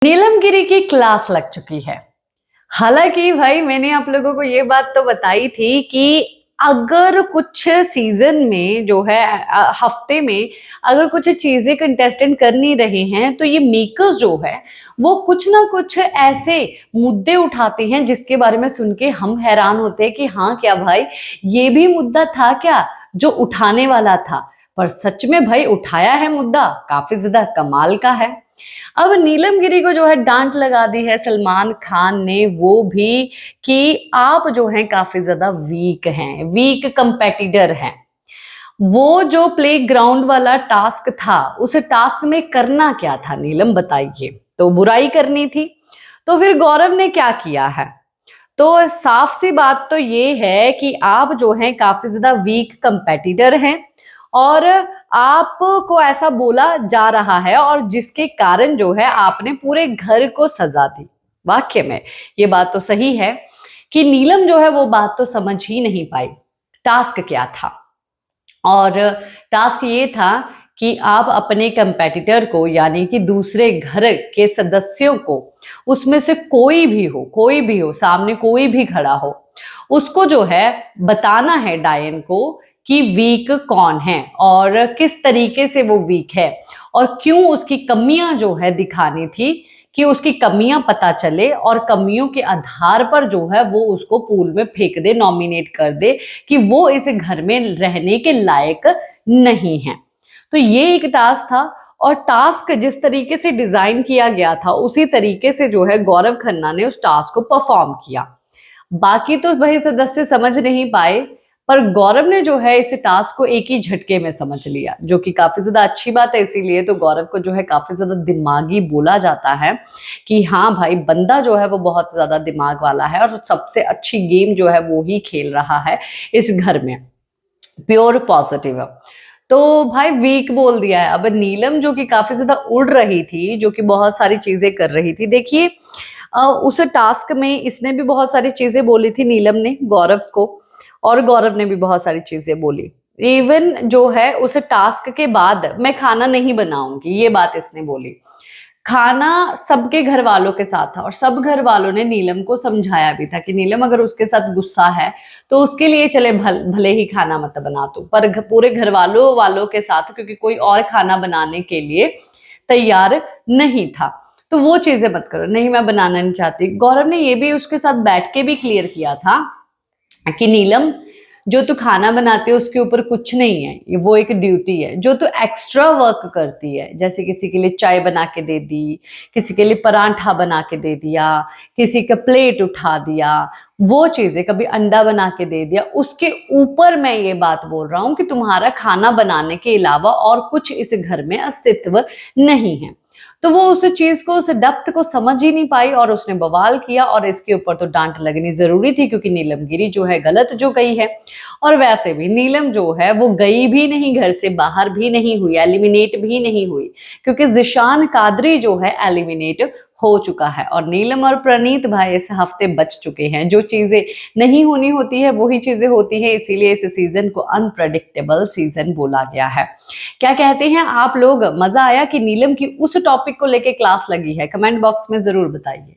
नीलम गिरी की क्लास लग चुकी है। हालांकि भाई मैंने आप लोगों को ये बात तो बताई थी कि अगर कुछ सीजन में जो है हफ्ते में अगर कुछ चीजें कंटेस्टेंट कर नहीं रहे हैं तो ये मेकर्स जो है वो कुछ ना कुछ ऐसे मुद्दे उठाते हैं जिसके बारे में सुन के हम हैरान होते हैं कि हाँ क्या भाई ये भी मुद्दा था क्या जो उठाने वाला था। पर सच में भाई उठाया है मुद्दा, काफी ज्यादा कमाल का है। अब नीलम गिरी को जो है डांट लगा दी है सलमान खान ने, वो भी कि आप जो हैं काफी ज्यादा वीक हैं, वीक कंपेटिटर हैं। वो जो प्ले ग्राउंड वाला टास्क था उस टास्क में करना क्या था नीलम बताइए। तो बुराई करनी थी। तो फिर गौरव ने क्या किया है? तो साफ सी बात तो ये है कि आप जो हैं काफी ज्यादा वीक कंपेटिटर हैं और आपको ऐसा बोला जा रहा है और जिसके कारण जो है आपने पूरे घर को सजा दी। वाक्य में ये बात तो सही है कि नीलम जो है वो बात तो समझ ही नहीं पाई। टास्क क्या था? और टास्क ये था कि आप अपने कंपेटिटर को यानी कि दूसरे घर के सदस्यों को, उसमें से कोई भी हो सामने कोई भी खड़ा हो, उसको जो है बताना है डायन को कि वीक कौन है और किस तरीके से वो वीक है और क्यों उसकी कमियां जो है दिखानी थी कि उसकी कमियां पता चले और कमियों के आधार पर जो है वो उसको पूल में फेंक दे, नॉमिनेट कर दे कि वो इस घर में रहने के लायक नहीं है। तो ये एक टास्क था और टास्क जिस तरीके से डिजाइन किया गया था उसी तरीके से जो है गौरव खन्ना ने उस टास्क को परफॉर्म किया। बाकी तो वही सदस्य समझ नहीं पाए, पर गौरव ने जो है इस टास्क को एक ही झटके में समझ लिया, जो कि काफी ज्यादा अच्छी बात है। इसीलिए तो गौरव को जो है काफी ज्यादा दिमागी बोला जाता है कि हाँ भाई बंदा जो है वो बहुत ज्यादा दिमाग वाला है और सबसे अच्छी गेम जो है वो ही खेल रहा है इस घर में, प्योर पॉजिटिव। तो भाई वीक बोल दिया है। अब नीलम जो कि काफी ज्यादा उड़ रही थी, जो कि बहुत सारी चीजें कर रही थी, देखिए उस टास्क में इसने भी बहुत सारी चीजें बोली थी नीलम ने गौरव को, और गौरव ने भी बहुत सारी चीजें बोली। इवन जो है उस टास्क के बाद मैं खाना नहीं बनाऊंगी, ये बात इसने बोली। खाना सबके घर वालों के साथ था और सब घर वालों ने नीलम को समझाया भी था कि नीलम अगर उसके साथ गुस्सा है तो उसके लिए चले भले ही खाना मत बना तू, पर पूरे घर वालों वालों के साथ, क्योंकि कोई और खाना बनाने के लिए तैयार नहीं था, तो वो चीजें मत करो। नहीं मैं बनाना नहीं चाहती। गौरव ने ये भी उसके साथ बैठ के भी क्लियर किया था कि नीलम जो तू खाना बनाती है उसके ऊपर कुछ नहीं है, ये वो एक ड्यूटी है। जो तू एक्स्ट्रा वर्क करती है, जैसे किसी के लिए चाय बना के दे दी, किसी के लिए पराठा बना के दे दिया, किसी का प्लेट उठा दिया, वो चीजें, कभी अंडा बना के दे दिया, उसके ऊपर मैं ये बात बोल रहा हूं कि तुम्हारा खाना बनाने के अलावा और कुछ इस घर में अस्तित्व नहीं है। तो वो उस चीज को, उस डेप्थ को समझ ही नहीं पाई और उसने बवाल किया और इसके ऊपर तो डांट लगनी जरूरी थी क्योंकि नीलम गिरी जो है गलत जो गई है। और वैसे भी नीलम जो है वो गई भी नहीं, घर से बाहर भी नहीं हुई, एलिमिनेट भी नहीं हुई, क्योंकि जिशान कादरी जो है एलिमिनेट हो चुका है और नीलम और प्रणीत भाई इस हफ्ते बच चुके हैं। जो चीजें नहीं होनी होती है वही चीजें होती है, इसीलिए इस सीजन को अनप्रेडिक्टेबल सीजन बोला गया है। क्या कहते हैं आप लोग? मजा आया कि नीलम की उस टॉपिक को लेके क्लास लगी है? कमेंट बॉक्स में जरूर बताइए।